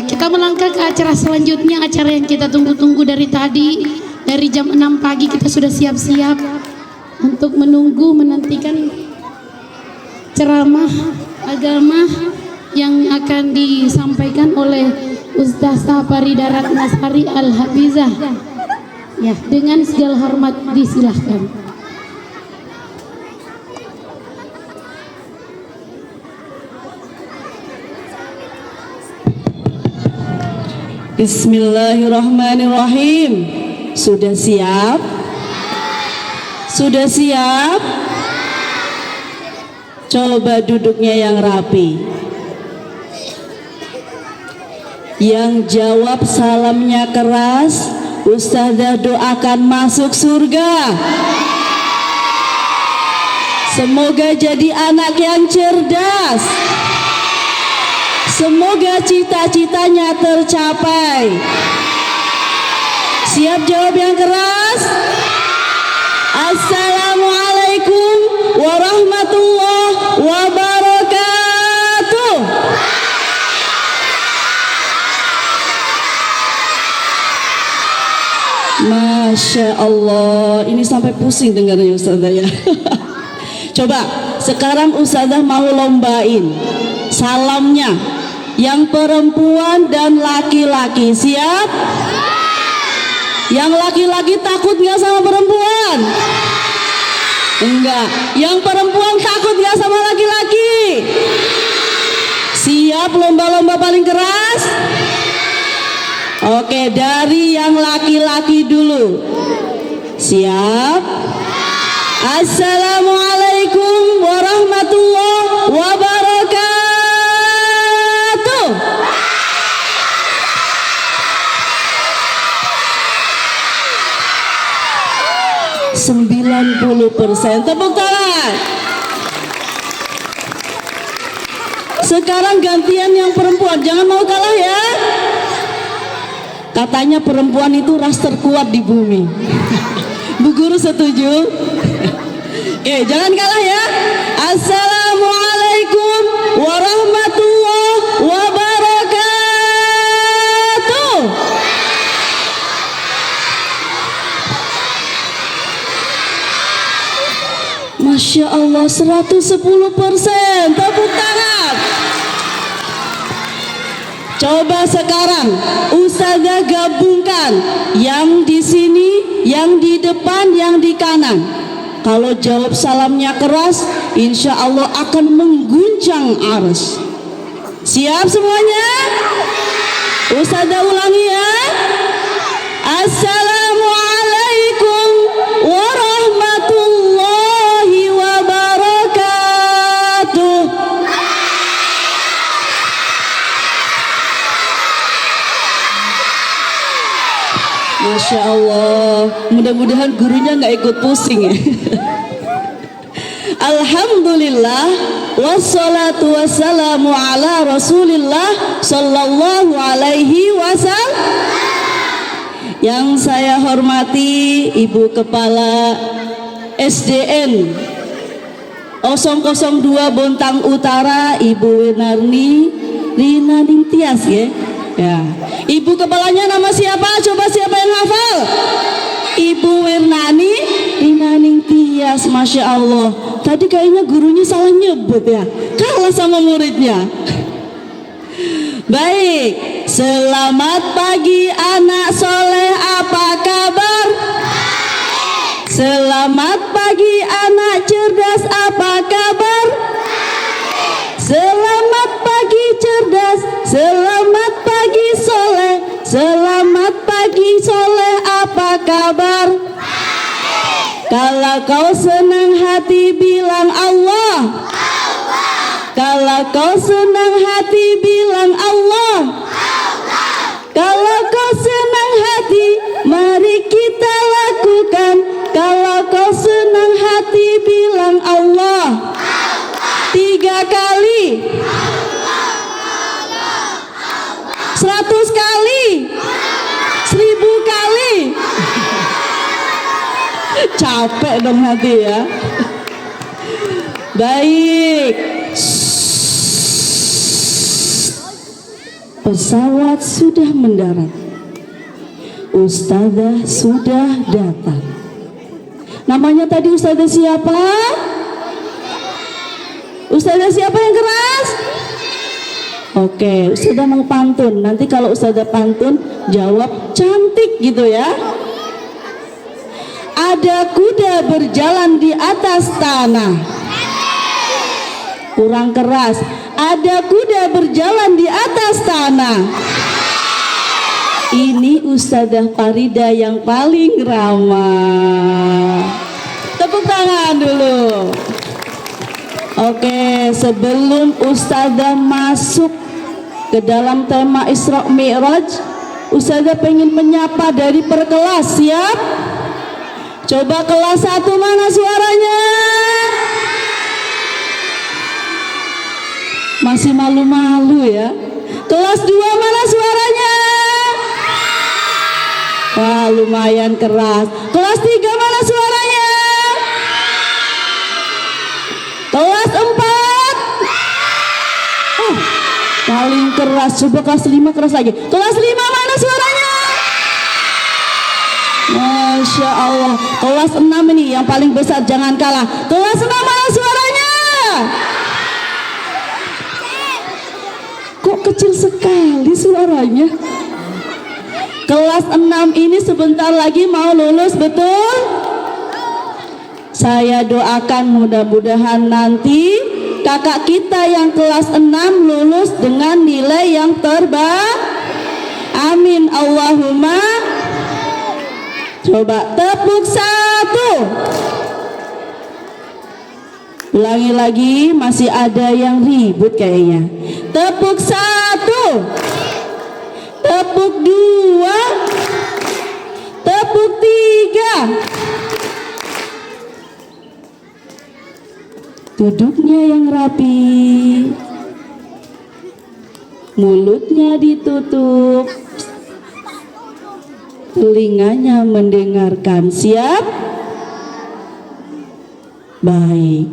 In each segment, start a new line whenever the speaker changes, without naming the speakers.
kita melangkah ke acara selanjutnya, acara yang kita tunggu-tunggu dari tadi. Dari jam 6 pagi kita sudah siap-siap untuk menunggu, menantikan ceramah agama yang akan disampaikan oleh Ustazah Farida Ratnasari Al-Hafizah. Ya, dengan segala hormat disilahkan.
Bismillahirrahmanirrahim. Sudah siap? Sudah siap? Coba duduknya yang rapi. Yang jawab salamnya keras, Ustazah doakan masuk surga. Semoga jadi anak yang cerdas. Semoga cita-citanya tercapai. Siap jawab yang keras? Assalamualaikum warahmatullahi wabarakatuh. Masya Allah, ini sampai pusing dengarnya Ustazah ya. Coba sekarang Ustazah mau lombain salamnya yang perempuan dan laki-laki. Siap? Yang laki-laki takut nggak sama perempuan? Enggak. Yang perempuan takut nggak sama laki-laki? Siap lomba-lomba paling keras? Oke, dari yang laki-laki dulu. Siap? Assalamualaikum warahmatullahi wabarakatuh. 90%. Tepuk tangan. Sekarang gantian yang perempuan. Jangan mau kalah ya. Katanya perempuan itu ras terkuat di bumi. Bu Guru setuju? Oke, jangan kalah ya. Assalamualaikum warahmatullahi wabarakatuh. Masya Allah, 110%. Tepuk tangan. Coba sekarang Ustazah gabungkan yang di sini, yang di depan, yang di kanan. Kalau jawab salamnya keras, insya Allah akan mengguncang arsy. Siap semuanya? Ustazah ulangi ya. Assalamualaikum warahmatullahi wabarakatuh. Masya Allah, mudah-mudahan gurunya nggak ikut pusing ya. Alhamdulillah, wassalatu wassalamu ala Rasulillah sallallahu alaihi wasallam. Yang saya hormati Ibu Kepala SDN 002 Bontang Utara, Ibu Winarni Rina Ningtyas ya. Ya. Ibu kepalanya nama siapa? Coba siapa yang hafal? Ibu Wirnani Rina Ningtyas. Masya Allah. Tadi kayaknya gurunya salah nyebut ya. Kalah sama muridnya. Baik. Selamat pagi anak soleh, apa kabar? Selamat pagi anak cerdas, apa kabar? Selamat pagi cerdas, selamat pagi soleh, selamat pagi soleh, apa kabar? Kalau kau senang hati bilang Allah. Kalau kau senang hati bilang Allah. Kalau kau senang hati, mari kita lakukan. Kalau kau senang hati bilang Allah. 3 kali. 100 kali. 1000 kali. Capek dong nanti ya. Baik. Pesawat sudah mendarat. Ustazah sudah datang. Namanya tadi ustazah siapa? Ustazah siapa yang keras? Oke, ustazah mau pantun. Nanti kalau ustazah pantun jawab cantik gitu ya. Ada kuda berjalan di atas tanah. Kurang keras. Ada kuda berjalan di atas tanah. Ini Ustazah Farida yang paling ramah. Tepuk tangan dulu. Oke, sebelum Ustazah masuk ke dalam tema Isra Mi'raj, Ustazah pengen menyapa dari per kelas. Siap? Coba kelas 1 mana suaranya? Masih malu-malu ya. Kelas 2 mana suaranya? Wah, lumayan keras. Kelas 3 mana suaranya? Kelas 4? Paling keras. Coba kelas 5 keras lagi. Kelas 5 mana suaranya? Masya Allah. Kelas 6 ini yang paling besar, jangan kalah. Kelas 6 mana suaranya? Kok kecil sekali suaranya? Kelas 6 ini sebentar lagi mau lulus, betul? Saya doakan mudah-mudahan nanti kakak kita yang kelas 6 lulus dengan nilai yang terbaik. Amin Allahumma. Coba tepuk 1. Ulangi lagi, masih ada yang ribut kayaknya. Tepuk 1. Tepuk 2. Tepuk 3. Duduknya yang rapi. Mulutnya ditutup. Telinganya mendengarkan. Siap? Baik.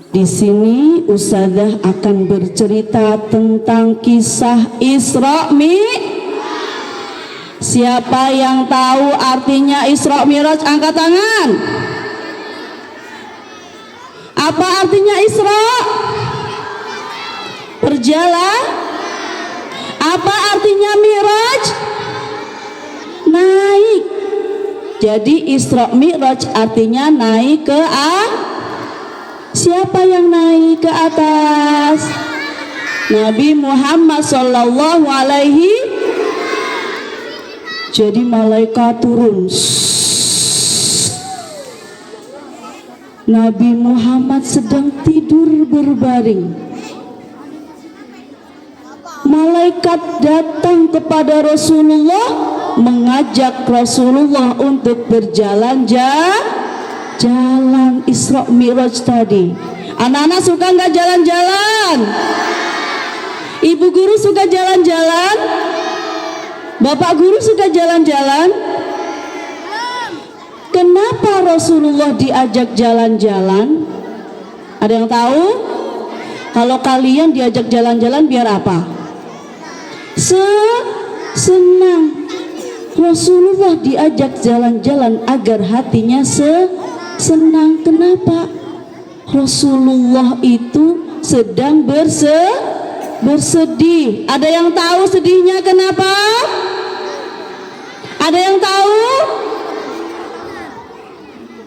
Di sini Ustazah akan bercerita tentang kisah Isra Mi'raj. Siapa yang tahu artinya Isra Mi'raj angkat tangan. Apa artinya Isra? Berjalan. Apa artinya Mi'raj? Naik. Jadi Isra Mi'raj artinya naik ke Siapa yang naik ke atas? Nabi Muhammad sallallahu alaihi. Jadi malaikat turun. Nabi Muhammad sedang tidur berbaring. Malaikat datang kepada Rasulullah, mengajak Rasulullah untuk berjalan jalan Isra Mi'raj tadi. Anak-anak suka nggak jalan-jalan? Ibu guru suka jalan-jalan? Bapak guru suka jalan-jalan? Kenapa Rasulullah diajak jalan-jalan? Ada yang tahu? Kalau kalian diajak jalan-jalan biar apa? Senang. Rasulullah diajak jalan-jalan agar hatinya senang. Kenapa? Rasulullah itu sedang bersedih. Ada yang tahu sedihnya kenapa? Ada yang tahu?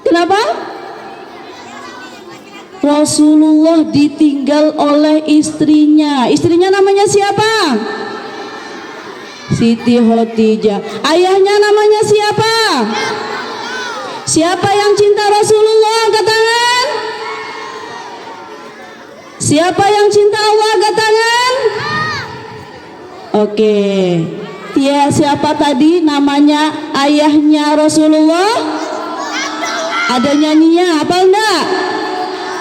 Kenapa? Rasulullah ditinggal oleh istrinya. Istrinya namanya siapa? Siti Khadijah. Ayahnya namanya siapa? Siapa yang cinta Rasulullah? Angkat tangan. Siapa yang cinta Allah? Angkat tangan. Oke. Ya, siapa tadi namanya ayahnya Rasulullah? Ada nyanyinya, apa enggak?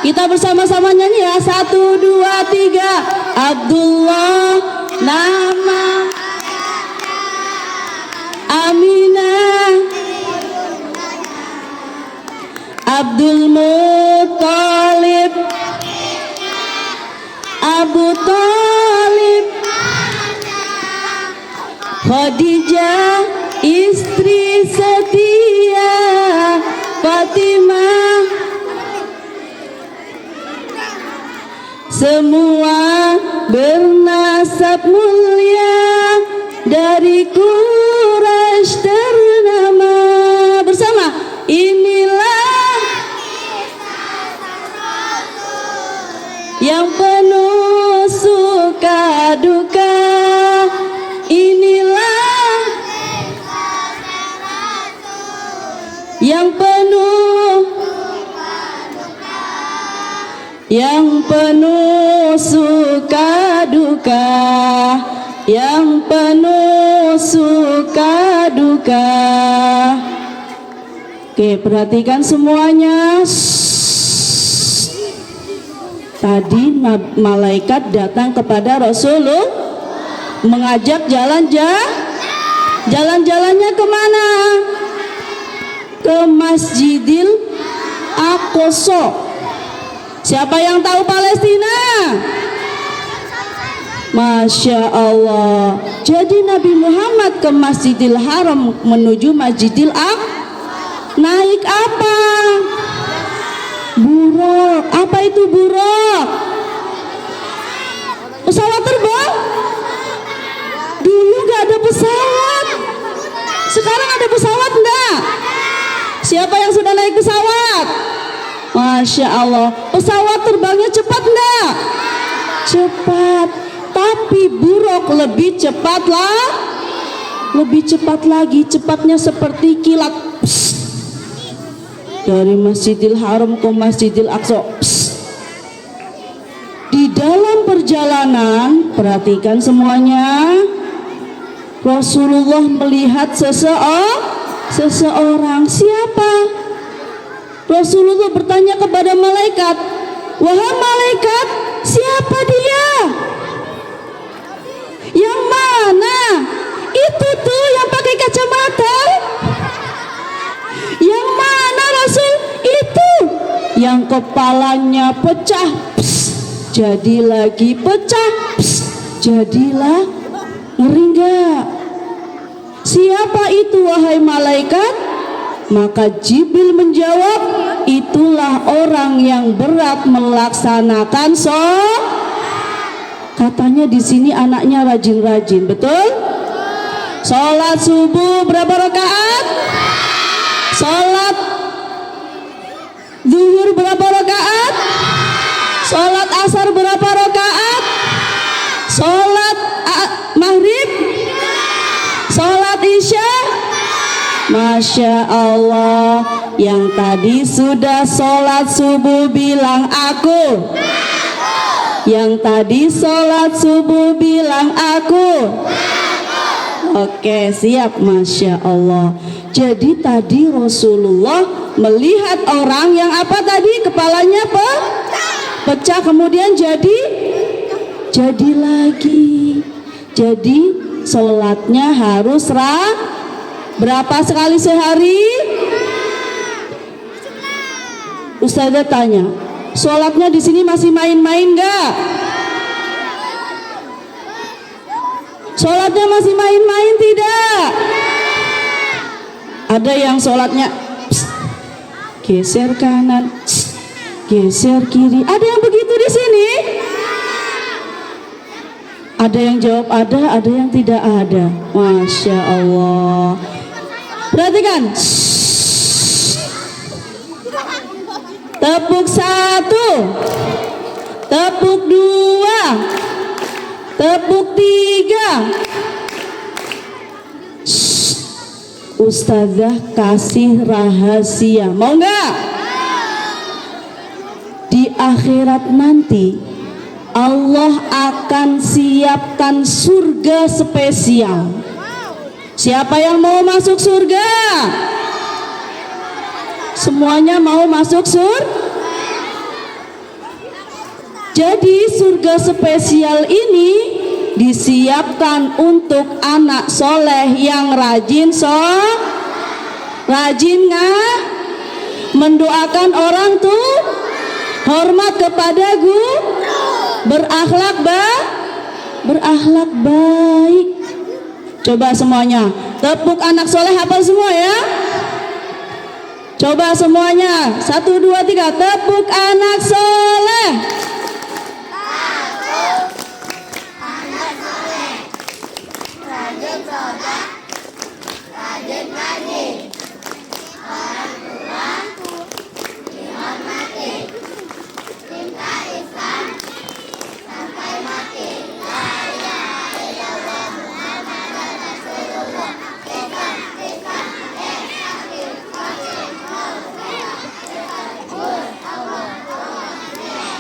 Kita bersama-sama nyanyi ya. 1, 2, 3. Abdullah nama Aminah, Abdul Muttalib, Abu Talib, Khadijah istri setia, Fatimah, semua bernasab mulia dari Quraisy ternama. Bersama, inilah yang penuh suka duka, inilah yang penuh suka duka, yang penuh suka duka. Oke, perhatikan semuanya. Tadi malaikat datang kepada Rasulullah, mengajak jalan-jalannya kemana? Ke Masjidil Aqsa. Siapa yang tahu Palestina? Masya Allah. Jadi Nabi Muhammad ke Masjidil Haram menuju Masjidil Aqsa. Naik apa? Buruk. Apa itu buruk? Pesawat terbang? Dulu gak ada pesawat. Sekarang ada pesawat enggak? Siapa yang sudah naik pesawat? Masya Allah. Pesawat terbangnya cepat enggak? Cepat. Tapi buruk lebih cepat lah. Lebih cepat lagi. Cepatnya seperti kilat. Psst. Dari Masjidil Haram ke Masjidil Aqsa. Psst. Di dalam perjalanan, perhatikan semuanya, Rasulullah melihat seseorang. Siapa? Rasulullah bertanya kepada malaikat, wahai malaikat, siapa dia? Yang mana? Itu tuh yang pakai kacamata. Yang mana Rasul? Itu yang kepalanya pecah. Psst. Jadi lagi pecah. Psst. Jadilah. Ngeri enggak? Siapa itu wahai malaikat? Maka Jibril menjawab, itulah orang yang berat melaksanakan Katanya di sini anaknya rajin-rajin, betul? Sholat subuh berapa rakaat? Sholat zuhur berapa rakaat? Sholat asar berapa rakaat? Sholat maghrib? Sholat isya? Masya Allah. Yang tadi sudah sholat subuh bilang aku. Yang tadi sholat subuh bilang aku. Oke, siap. Masya Allah. Jadi tadi Rasulullah melihat orang yang apa tadi? Kepalanya pecah, kemudian jadi lagi. Jadi sholatnya harus berapa sekali sehari? Ustazah tanya, sholatnya di sini masih main-main nggak? Sholatnya masih main-main tidak? Ada yang sholatnya geser kanan, geser kiri. Ada yang begitu di sini? Ada yang jawab ada yang tidak ada. Masya Allah. Perhatikan. Tepuk 1, tepuk 2, tepuk 3. Ustazah kasih rahasia. Mau nggak? Di akhirat nanti Allah akan siapkan surga spesial. Siapa yang mau masuk surga? Semuanya mau masuk surga. Jadi surga spesial ini disiapkan untuk anak soleh yang rajin mendoakan orang tuh, hormat kepada berakhlak baik. Coba semuanya, tepuk anak soleh hafal semua ya. Coba semuanya, 1, 2, 3, tepuk anak soleh.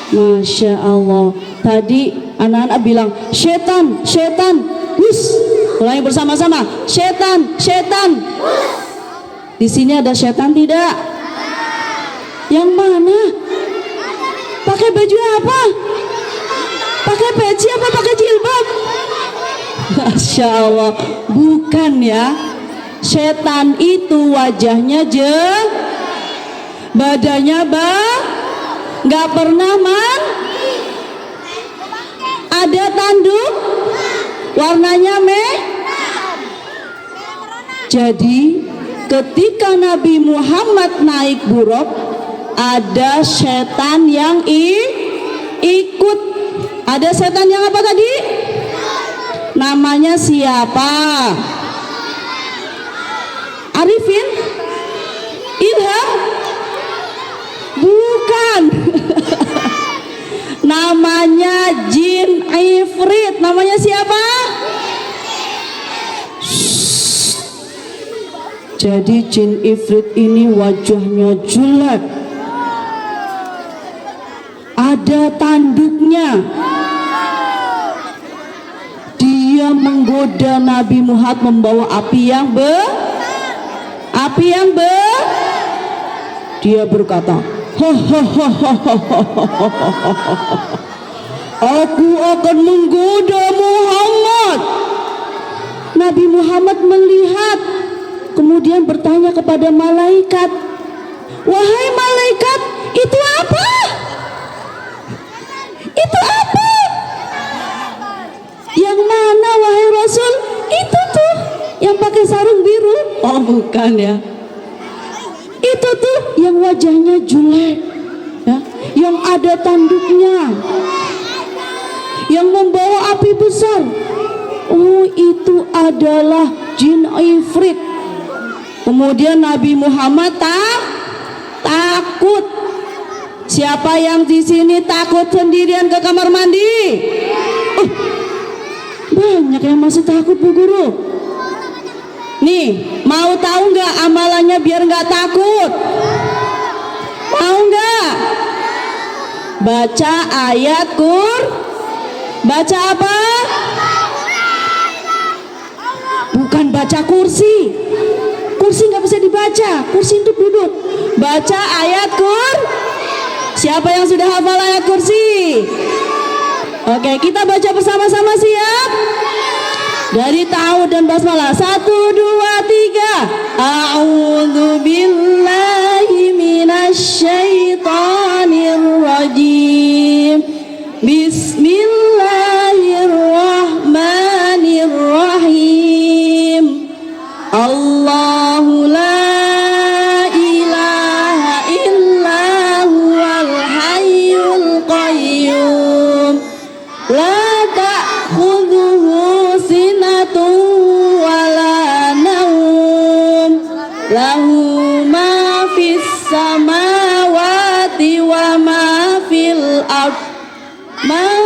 Masya Allah. Tadi anak-anak bilang setan, setan, hus. Ulangi bersama-sama, setan, setan. Di sini ada setan tidak? Yang mana? Pakai baju apa? Pakai peci apa pakai jilbab? Masya Allah. Bukan ya. Setan itu wajahnya badannya nggak pernah ada tanduk, warnanya jadi ketika Nabi Muhammad naik buruk, ada setan yang ikut. Ada setan yang apa tadi? Namanya siapa? Arifin? Ilham? Bukan. Namanya jin ifrit. Namanya siapa? Jadi jin ifrit ini wajahnya jelek, ada tanduknya. Dia menggoda Nabi Muhammad membawa api yang dia berkata, aku akan menggoda Muhammad. Nabi Muhammad melihat, kemudian bertanya kepada malaikat, wahai malaikat, itu apa? Itu apa? Yang mana wahai Rasul? Itu tuh yang pakai sarung biru. Oh bukan ya. Itu tuh yang wajahnya jelek ya, yang ada tanduknya, yang membawa api besar. Oh itu adalah jin ifrit. Kemudian Nabi Muhammad takut. Siapa yang di sini takut sendirian ke kamar mandi? Banyak yang masih takut Bu Guru. Nih, mau tahu nggak amalannya biar nggak takut? Mau nggak? Baca ayat baca apa? Bukan baca kursi. Kursi nggak bisa dibaca. Kursi untuk duduk. Baca ayat Siapa yang sudah hafal ayat kursi? Oke, kita baca bersama-sama, siap? Dari Ta'awudz dan Basmalah. 1, 2, 3. A'udzu billahi minasyaitonir rajim. Bismillahirrahmanirrahim. Allahu la ilaha illa huwal hayyul qayyum. La ta'khudhuhu sinatun wala naum. Lahu ma fis samawati wa ma fil ard. Man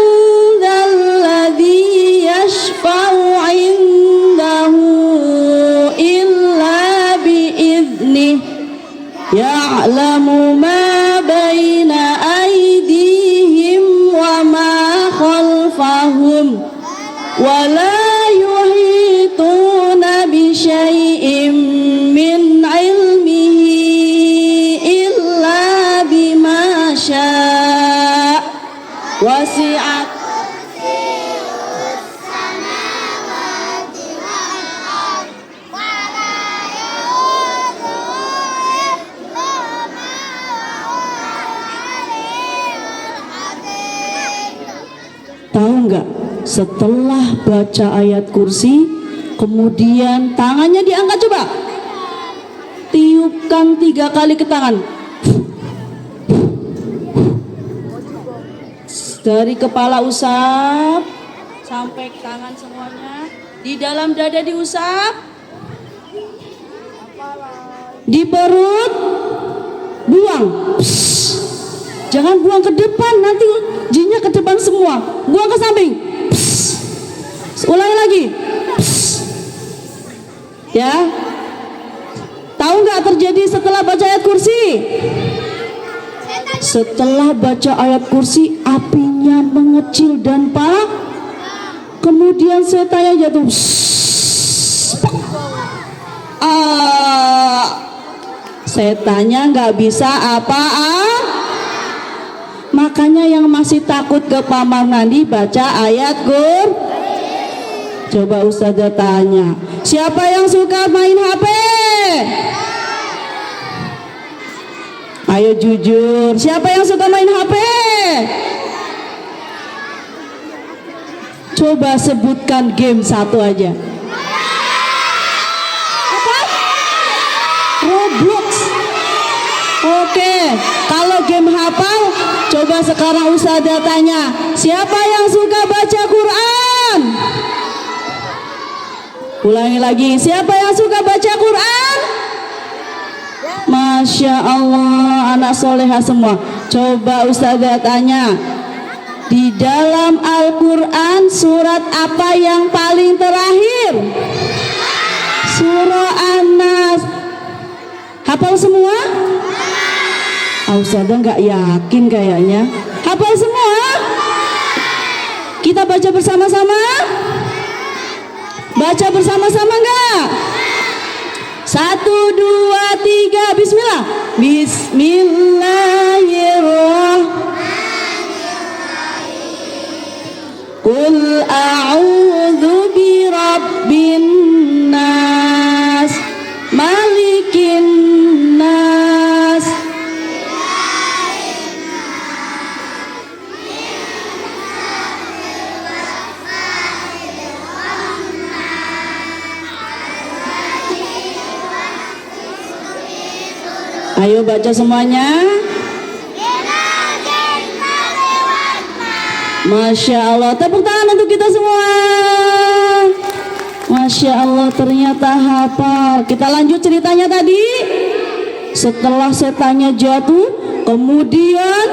dzalladzi yashfa'u 'indahu illa bi'idhnih. Ya'lamu ma baina aydihim wa ma khalfahum. Wa la yuhituna bi syai'in min 'ilmihi illa bima syaa'. Wasi'at Tahu nggak, setelah baca ayat kursi, Kemudian tangannya diangkat, coba tiupkan 3 kali ke tangan. Dari kepala usap sampai tangan semuanya. Di dalam dada diusap. Di perut buang. Psst. Jangan buang ke depan, nanti jinnya ke depan semua. Buang ke samping. Psst. Ulangi lagi. Psst. Ya. Tahu nggak terjadi setelah baca ayat kursi? Setelah baca ayat kursi, apinya mengecil dan kemudian setannya jatuh. Setannya nggak bisa makanya yang masih takut ke kamar mandi baca ayat Coba Ustazah tanya, siapa yang suka main HP? Ayo jujur, siapa yang suka main HP? Coba sebutkan game satu aja. Apa? Roblox. Oke, kalau game hafal, coba sekarang Ustazah tanya, siapa yang suka baca Quran? Ulangi lagi, siapa yang suka baca Quran? Masya Allah, anak soleha semua. Coba Ustazah tanya, di dalam Al-Quran surat apa yang paling terakhir? Surah An-Nas. Hafal semua? Ustazah nggak yakin kayaknya. Hafal semua? Kita baca bersama-sama? Baca bersama-sama nggak? 1, 2, 3, bismillah. Bismillahirrahmanirrahim. Qul a'udzu birabbin nas, malikin nas. Ayo baca semuanya. Masya Allah, tepuk tangan untuk kita semua. Masya Allah, ternyata hafal. Kita lanjut ceritanya tadi. Setelah setannya jatuh, kemudian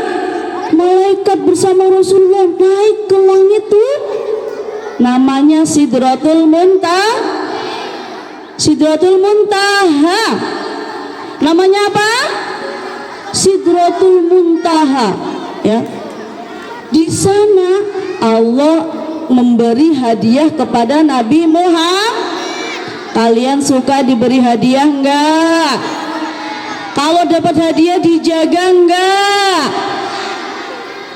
malaikat bersama Rasulullah naik ke langit tuh. Namanya Sidratul Muntaha. Namanya apa? Sidratul Muntaha. Ya. Di sana Allah memberi hadiah kepada Nabi Muhammad. Kalian suka diberi hadiah enggak? Kalau dapat hadiah dijaga enggak?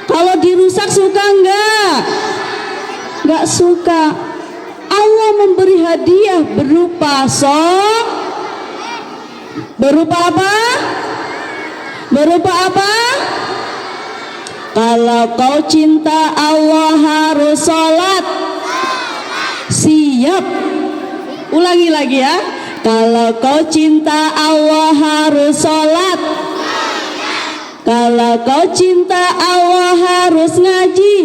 Kalau dirusak suka enggak? Enggak suka. Allah memberi hadiah berupa berupa apa? Berupa apa? Kalau kau cinta Allah harus sholat. Siap. Ulangi lagi ya. Kalau kau cinta Allah harus sholat. Kalau kau cinta Allah harus ngaji.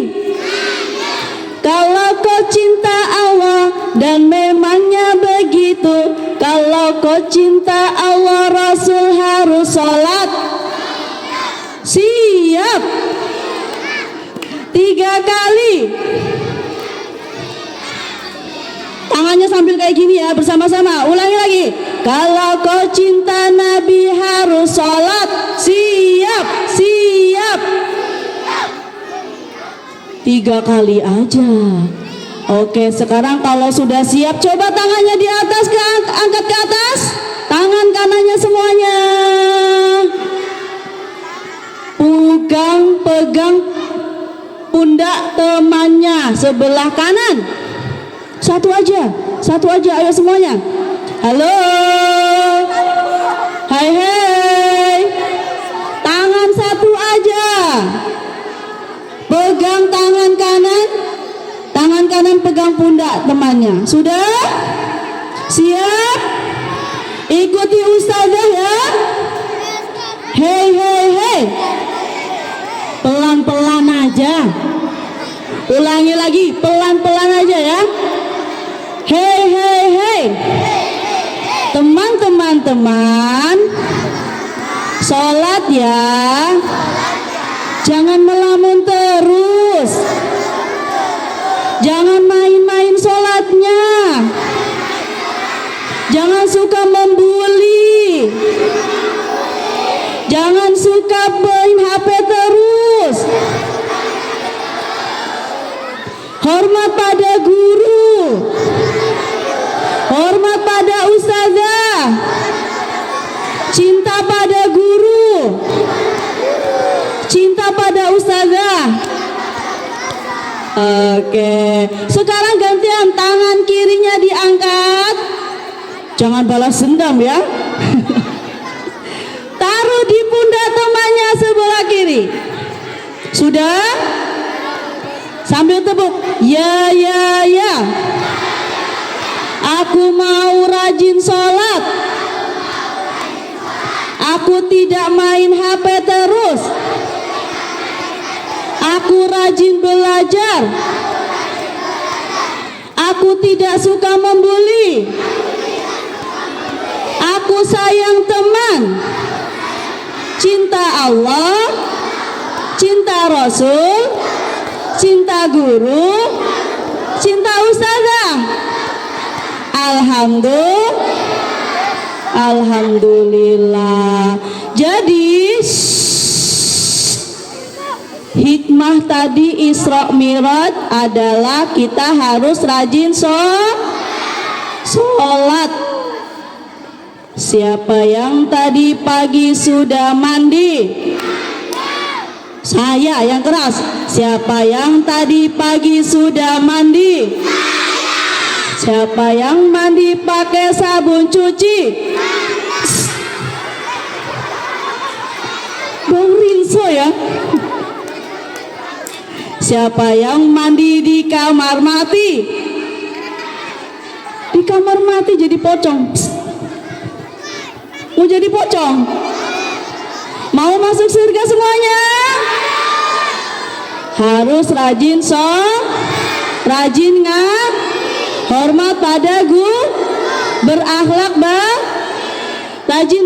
Kalau kau cinta Allah dan memangnya begitu. Kalau kau cinta Allah Rasul harus sholat. Siap. 3 kali. Tangannya sambil kayak gini ya, bersama-sama. Ulangi lagi. Kalau kau cinta Nabi harus sholat. Siap. 3 kali aja. Oke, sekarang kalau sudah siap, coba tangannya di atas, angkat ke atas. Tangan kanannya semuanya. Pegang pundak temannya sebelah kanan. Satu aja, ayo semuanya. Halo. Hai. Tangan satu aja. Pegang tangan kanan pegang pundak temannya. Sudah? Siap? Ikuti ustazah ya. Hei hei hei. Pelan-pelan aja. Ulangi lagi, pelan-pelan aja ya. Hei hei hei. Teman-teman, sholat ya. Jangan melamun terus. Jangan main-main sholatnya. Jangan suka membuli. Jangan suka main HP terus. Hormat pada guru. Hormat pada ustazah. Cinta pada guru. Cinta pada ustazah. Oke, sekarang gantian, tangan kirinya diangkat. Jangan balas dendam ya. Taruh di pundak temannya sebelah kiri. Sudah? Sambil tepuk. Ya ya ya. Aku mau rajin sholat. Aku tidak main HP terus. Aku rajin belajar. Aku tidak suka membuli. Aku sayang teman. Cinta Allah, cinta Rasul, cinta guru, cinta ustazah. Alhamdulillah. Jadi hikmah tadi Isra Mi'raj adalah kita harus rajin sholat. Siapa yang tadi pagi sudah mandi? Saya yang keras. Siapa yang tadi pagi sudah mandi? Siapa yang mandi pakai sabun cuci? Bang Rinso ya. Siapa yang mandi di kamar mati? Di kamar mati jadi pocong. Mau jadi pocong? Mau masuk surga semuanya? Harus rajin rajin hormat pada berakhlak rajin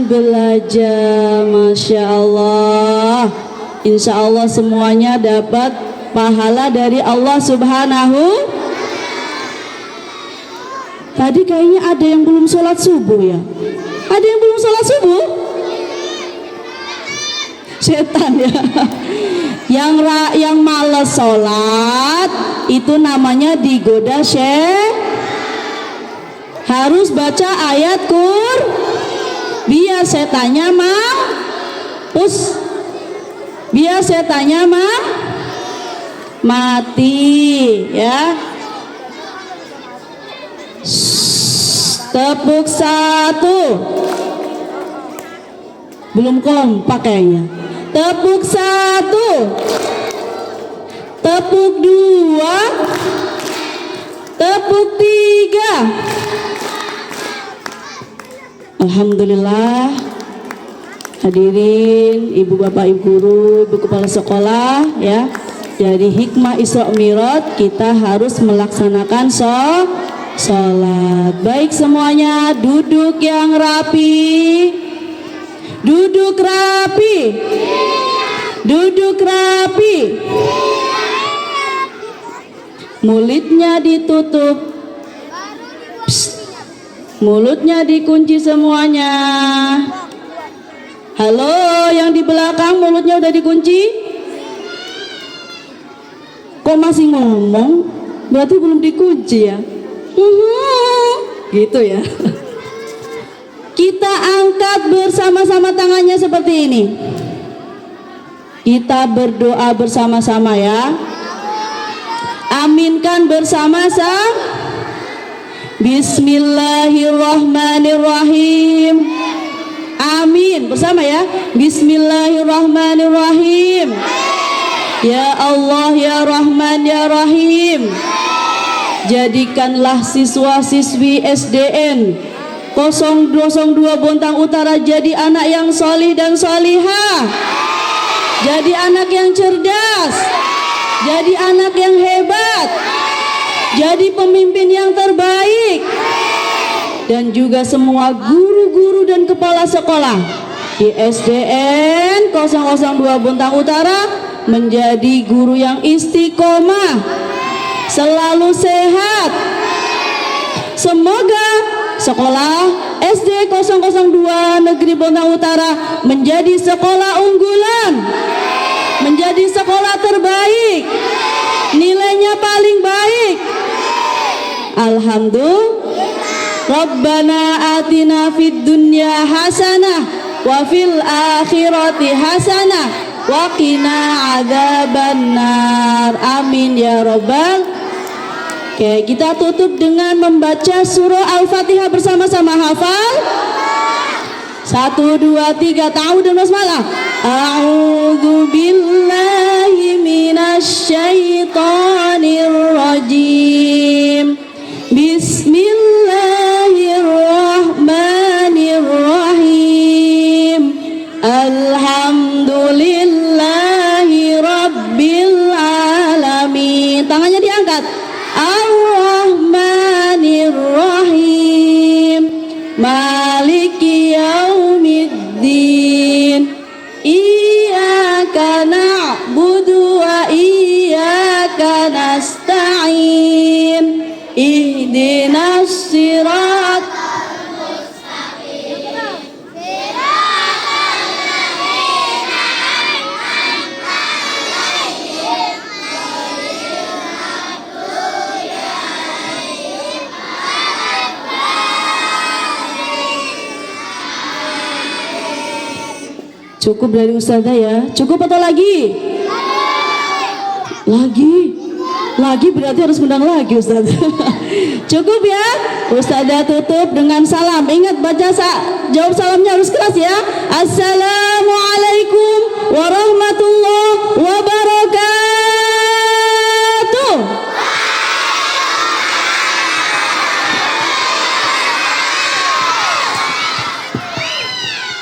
belajar. Masya Allah. Insya Allah semuanya dapat pahala dari Allah Subhanahu. Tadi kayaknya ada yang belum sholat subuh ya. Ada yang belum sholat subuh? Setan ya. Yang malas sholat itu namanya digoda harus baca ayat biar setannya biar setannya mati ya. Tepuk satu. Belum kompak kayaknya. Tepuk satu. Tepuk dua. Tepuk tiga. Alhamdulillah. Hadirin, ibu bapak, ibu guru, ibu kepala sekolah ya. Dari hikmah Isra Mi'raj kita harus melaksanakan sholat. Baik semuanya, duduk yang rapi. Duduk rapi. Duduk rapi. Mulutnya ditutup. Psst. Mulutnya dikunci semuanya. Halo, yang di belakang mulutnya udah dikunci? Kok masih ngomong? Berarti belum dikunci ya? Gitu ya. Kita angkat bersama-sama tangannya seperti ini. Kita berdoa bersama-sama ya. Aminkan bersama-sama. Bismillahirrahmanirrahim. Amin. Bersama ya. Bismillahirrahmanirrahim. Ya Allah ya Rahman ya Rahim. Jadikanlah siswa-siswi SDN 002 Bontang Utara jadi anak yang solih dan solihah, jadi anak yang cerdas, jadi anak yang hebat, jadi pemimpin yang terbaik. Dan juga semua guru-guru dan kepala sekolah di SDN 002 Bontang Utara menjadi guru yang istiqomah, selalu sehat. Semoga sekolah SD 002 Negeri Bontang Utara menjadi sekolah unggulan, menjadi sekolah terbaik, nilainya paling baik. Alhamdulillah. Rabbana atina fid dunya hasanah wa fil akhirati hasanah wa qina adzabannar. Amin ya rabbal. Oke, kita tutup dengan membaca surah Al-Fatihah bersama-sama. Hafal? 1, 2, 3, ta'awud dan basmalah. A'udzu billahi minasy syaithanir rajim. Bismillahirrahmanirrahim. Alhamdulillahi rabbil alamin. Tangannya diangkat. Ar-Rahmanir-Rahim. Maliki yaumiddin. Iyyaka na'budu wa iyyaka nasta'in. Ihdinas sirat Cukup dari Ustazah ya? Cukup atau lagi? Lagi berarti harus undang lagi Ustazah. Cukup ya? Ustazah tutup dengan salam. Ingat baca jawab salamnya harus keras ya. Assalamualaikum warahmatullahi wabarakatuh.